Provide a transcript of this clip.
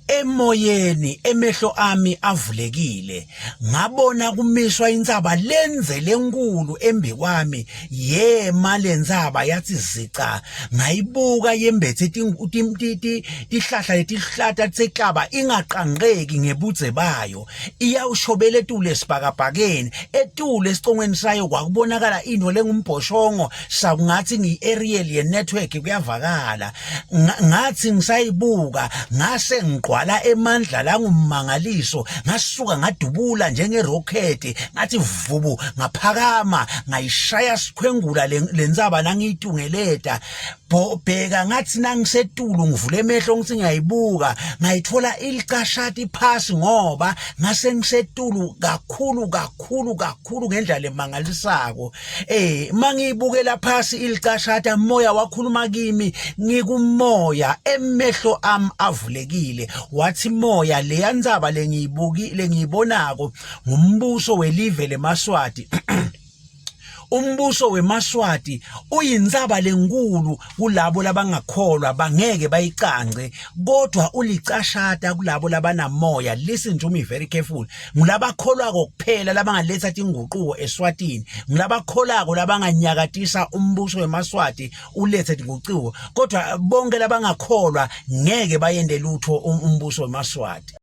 Emoyeni emehlo ami avulekile ngabona kumiswa insaba lenze lenkulu embi kwami yema lenzaba yathi zica ngayibuka yembethe tihlahla letihlata tseklaba ingaqanqeki ngebudze bayo iyawushobela etule esibhakabhakeni etule esicongweni sayo kwakubonakala into lengumbhoshongo sakungathi ngi-aerial ye-network kuyavakala ngathi ngisayibuka ngase ngqwala emandla la ngummangaliso ngasuka ngadubula njenge-rocket ngathi vubu ngaphakama ngayishaya sikhwengula lenzaba nangiyitungeleta bheka ngathi nangisetulu ngivule emehlo ngithi ngiyayibuka ngayithola ilicashati phasi ngoba ngase ngisetulu kakhulu ngendlela emangalisako mangiyibukela phasi ilicashata moya wakhuluma kimi ngikumoya emehlo ami avulekile wathi moya leya ndzaba lengiyibonako ngumbuso welive leMaswati umbuso weMaswati uyindzaba lenkulu kulabo labangakholwa bangeke bayiqanqe kodwa ulicashata kulabo labanamoya. Listen to me very careful. Ngilabakholwa kuphela labangaletha inguquko eSwatini, ngilabakholako labanganyakatisa umbuso weMaswati ulethe inguquko, kodwa bonke labangakholwa ngeke bayende lutho umbuso weMaswati.